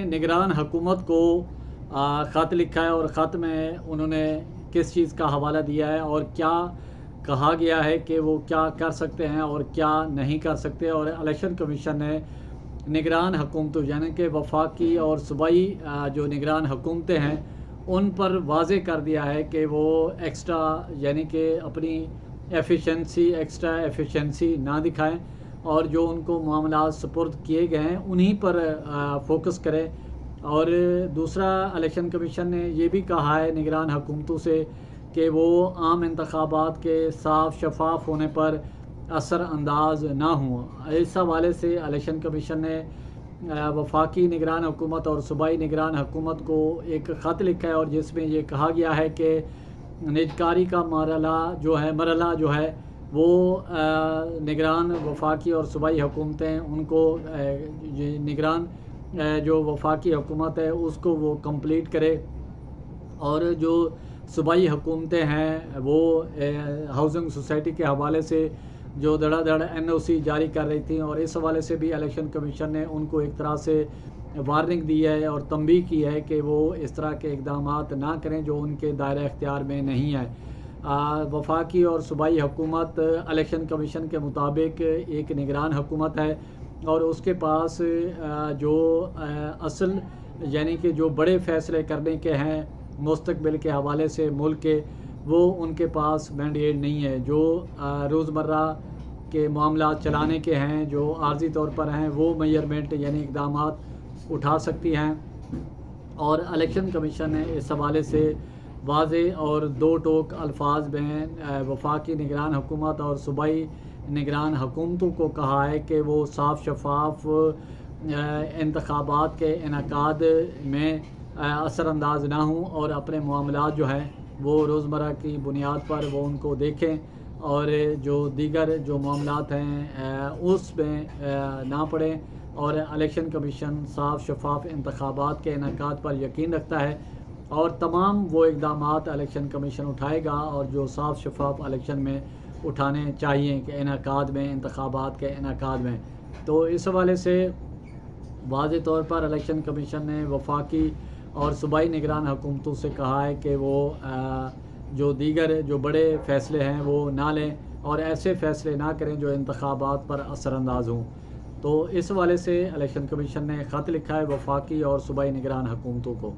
निगरान हुकूमत को ख़त लिखा है और ख़त में उन्होंने किस चीज़ का हवाला दिया है और क्या कहा गया है कि वो क्या कर सकते हैं और क्या नहीं कर सकते। और इलेक्शन कमीशन ने निगरान हुकूमतों यानी कि वफाकी और सूबाई जो निगरान हुकूमतें हैं उन पर वाज़े कर दिया है कि वो एक्स्ट्रा यानी कि अपनी एक्स्ट्रा एफिशिएंसी ना दिखाएं और जो उनको मामला सुपुर्द किए गए हैं उन्हीं पर फोकस करें। और दूसरा, इलेक्शन कमीशन ने ये भी कहा है निगरान हुकूमतों से कि वो आम इंतखाबात के साफ शफाफ होने पर असर अंदाज ना हुआ। इस हवाले से इलेक्शन कमीशन ने वफाकी निगरान हुकूमत और सूबाई निगरान हुकूमत को एक ख़त लिखा है और जिसमें ये कहा गया है कि निजकारी का मरला जो है वो निगरान वफाकी और सूबाई हुकूमतें उनको ये निगरान जो वफाकी हुकूमत है उसको वो कंप्लीट करे और जो सूबाई हुकूमतें हैं वो हाउसिंग सोसाइटी के हवाले से जो धड़ाधड़ NOC जारी कर रही थी और इस हवाले से भी इलेक्शन कमीशन ने उनको एक तरह से वार्निंग दी है और तंबीह की है कि वो इस तरह के इक़दाम ना करें जो उनके दायरे इख्तियार में नहीं है। वफाकी और सूबाई हुकूमत इलेक्शन कमीशन के मुताबिक एक निगरान हुकूमत है और उसके पास जो असल यानी कि जो बड़े फ़ैसले करने के हैं मुस्तकबिल के हवाले से मुल्क के, वो उनके पास मैंडेट नहीं है। जो रोज़मर्रा के मामला चलाने के हैं, जो आर्जी तौर पर हैं, वो मेजरमेंट यानी इक़दाम उठा सकती हैं। और इलेक्शन कमीशन ने इस हवाले से वाज़े और दो टोक अल्फाज में वफाकी निगरान हुकूमत और सूबाई निगरान हुकूमतों को कहा है कि वो साफ शफाफ इंतखाबात के इनकाद में असरअंदाज ना हों और अपने मामलात जो हैं वो रोज़मर्रा की बुनियाद पर वो उनको देखें और जो दीगर जो मामलात हैं उसमें ना पड़ें। और इलेक्शन कमीशन साफ शफाफ इंतखाबात के इनकाद पर यकीन रखता है और तमाम वो इक़दाम इलेक्शन कमीशन उठाएगा और जो साफ शफाफ इलेक्शन में उठाने चाहिए कि इनकाद में इंतखाबात के इनकाद में। तो इस हवाले से वाज़े तौर पर इलेक्शन कमीशन ने वफाकी और सूबाई निगरान हुकूमतों से कहा है कि वो जो दीगर जो बड़े फ़ैसले हैं वो ना लें और ऐसे फ़ैसले ना करें जो इंतखाबात पर असरअंदाज हों। तो इस हवाले से इलेक्शन कमीशन ने ख़त लिखा है वफाकी और सूबाई निगरान हुकूमतों को।